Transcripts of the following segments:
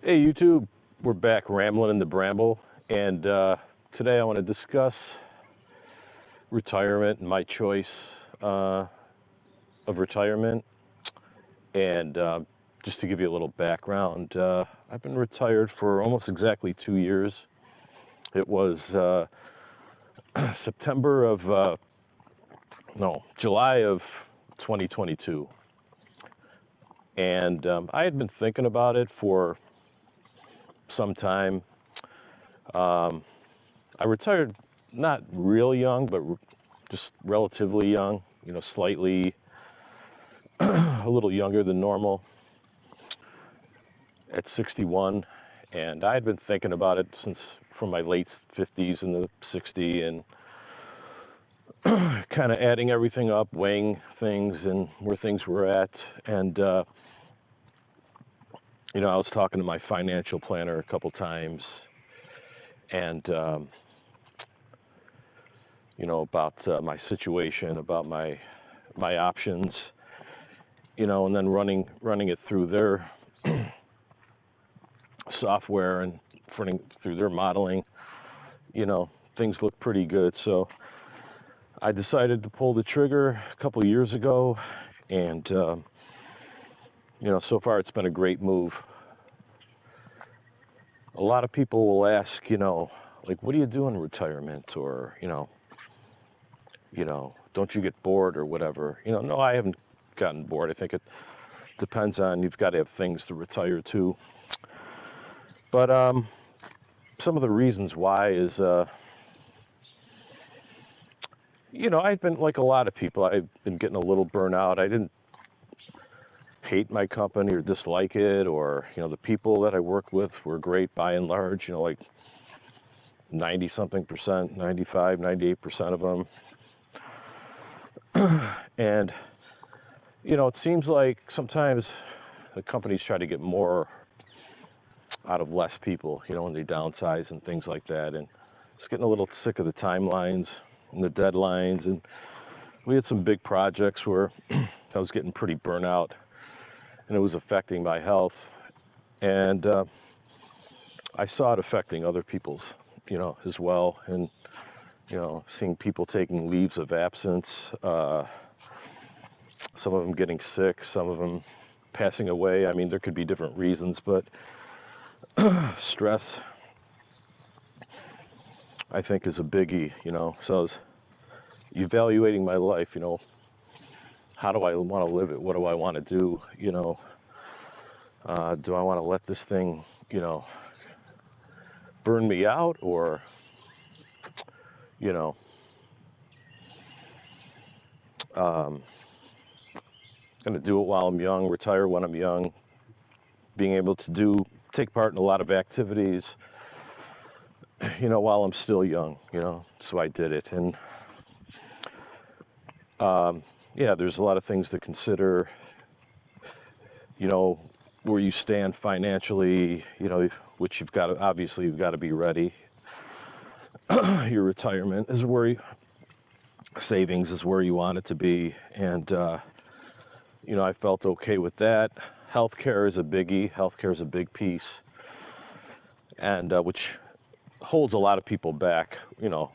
Hey YouTube, we're back rambling in the bramble, and today I want to discuss retirement and my choice of retirement. And just to give you a little background, I've been retired for almost exactly 2 years. It was September of, no, July of 2022. And I had been thinking about it for some time. I retired not real young, but just relatively young, slightly a little younger than normal at 61. And I had been thinking about it since from my late 50s and the 60 and kind of adding everything up, weighing things and where things were at. And, I was talking to my financial planner a couple times and, about my situation, about my options, and then running it through their software and running through their modeling, things look pretty good. So I decided to pull the trigger a couple years ago, and so far it's been a great move. A lot of people will ask, like, what do you do in retirement, or don't you get bored or whatever? No, I haven't gotten bored. I think it depends on, you've got to have things to retire to. But some of the reasons why is, I've been like a lot of people. I've been getting a little burnout. I didn't hate my company or dislike it, or the people that I worked with were great by and large. Like 90 something percent, 95, 98% of them. And it seems like sometimes the companies try to get more out of less people, when they downsize and things like that. And it's getting a little sick of the timelines and the deadlines. And we had some big projects where I was getting pretty burnout, and it was affecting my health. And I saw it affecting other people's, as well. And, seeing people taking leaves of absence, some of them getting sick, some of them passing away. I mean, there could be different reasons, but stress, I think, is a biggie, So I was evaluating my life, how do I want to live it? What do I want to do? Do I want to let this thing, burn me out, or, going to do it while I'm young, retire when I'm young, being able to take part in a lot of activities, while I'm still young, so I did it. And there's a lot of things to consider, where you stand financially, which you've got to be ready. Your retirement is savings is where you want it to be. And, I felt okay with that. Healthcare is a biggie. Healthcare is a big piece, and which holds a lot of people back,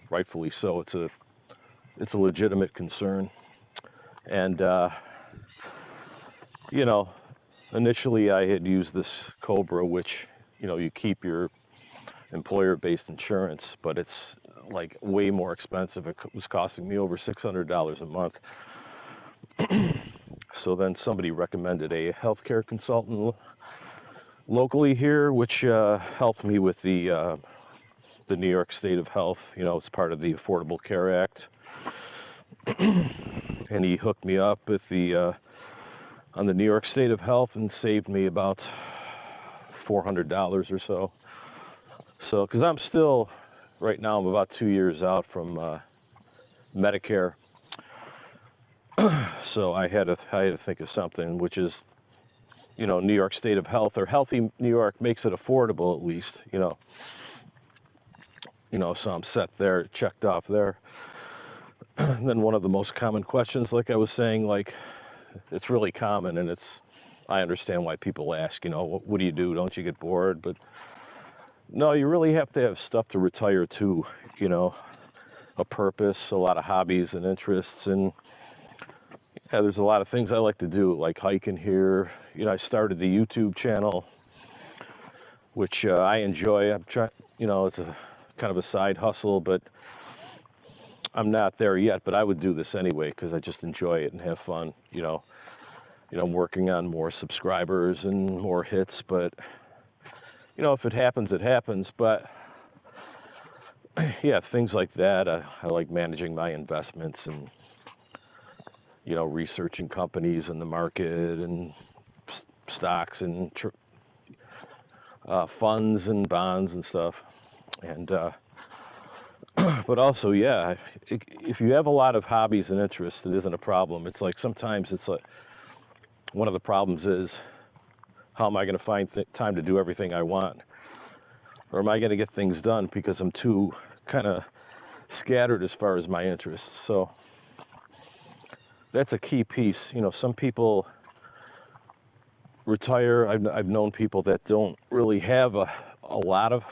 rightfully so. It's a legitimate concern. And, initially I had used this Cobra, which, you keep your employer-based insurance, but it's like way more expensive. It was costing me over $600 a month. So then somebody recommended a healthcare consultant locally here, which helped me with the New York State of Health. It's part of the Affordable Care Act. And he hooked me up with on the New York State of Health, and saved me about $400 or so. So, because I'm still, right now, I'm about 2 years out from Medicare. So I had to think of something, which is, New York State of Health, or Healthy New York, makes it affordable at least, so I'm set there, checked off there. And then one of the most common questions, like I was saying, like, it's really common, and it's I understand why people ask, what do you do? Don't you get bored? But no, you really have to have stuff to retire to, you know, a purpose, a lot of hobbies and interests. And yeah, there's a lot of things I like to do, like hiking here. I started the YouTube channel, which I enjoy. I'm trying, it's a kind of a side hustle, but I'm not there yet. But I would do this anyway because I just enjoy it and have fun. I'm working on more subscribers and more hits, but if it happens, it happens. But yeah, things like that. I like managing my investments and researching companies in the market and stocks and funds and bonds and stuff. And but also, yeah, if you have a lot of hobbies and interests, it isn't a problem. It's like sometimes it's like one of the problems is how am I going to find time to do everything I want? Or am I going to get things done because I'm too kind of scattered as far as my interests? So that's a key piece. Some people retire. I've known people that don't really have a lot of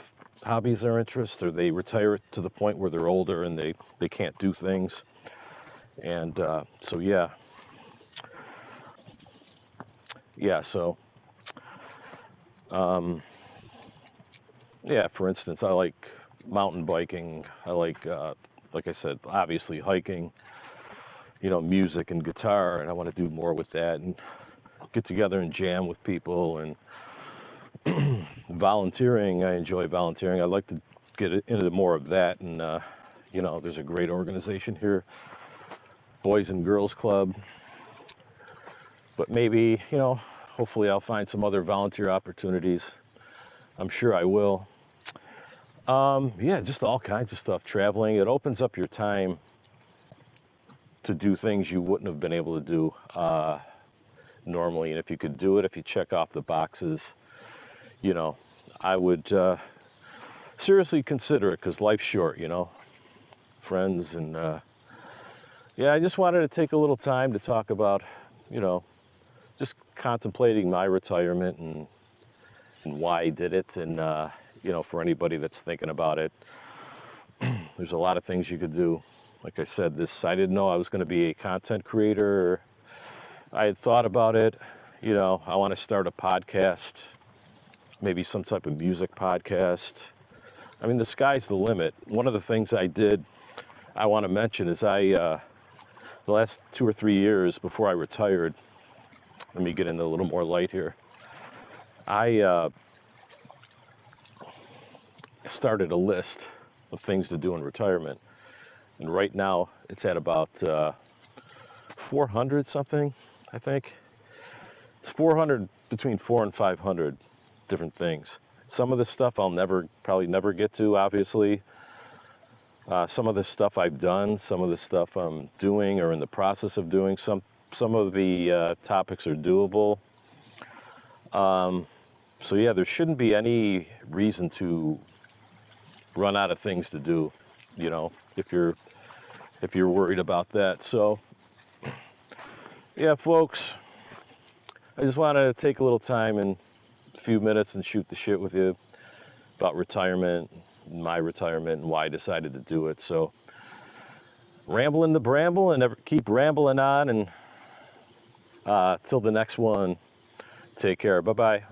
hobbies or interests, or they retire to the point where they're older and they can't do things. And so yeah. So yeah, for instance, I like mountain biking. I like I said, obviously hiking, music and guitar, and I want to do more with that and get together and jam with people. And volunteering, I enjoy volunteering. I'd like to get into more of that. And there's a great organization here, Boys and Girls Club. But maybe, hopefully I'll find some other volunteer opportunities. I'm sure I will. Yeah, just all kinds of stuff. Traveling, it opens up your time to do things you wouldn't have been able to do normally. And if you could do it, if you check off the boxes, I would seriously consider it because life's short, friends. And yeah, I just wanted to take a little time to talk about, just contemplating my retirement and why I did it. And, for anybody that's thinking about it, there's a lot of things you could do. Like I said, I didn't know I was going to be a content creator. I had thought about it. I want to start a podcast, maybe some type of music podcast. I mean, the sky's the limit. One of the things I want to mention is the last 2 or 3 years before I retired, let me get into a little more light here. I started a list of things to do in retirement. And right now it's at about 400 something, I think. It's 400, between 400 and 500 different things. Some of the stuff I'll probably never get to, obviously. Some of the stuff I've done, some of the stuff I'm doing or in the process of doing. Some of the topics are doable. So yeah, there shouldn't be any reason to run out of things to do, if you're worried about that. So yeah, folks, I just wanted to take a little time in a few minutes and shoot the shit with you about retirement, my retirement, and why I decided to do it. So rambling the bramble and keep rambling on. And till the next one, take care. Bye-bye.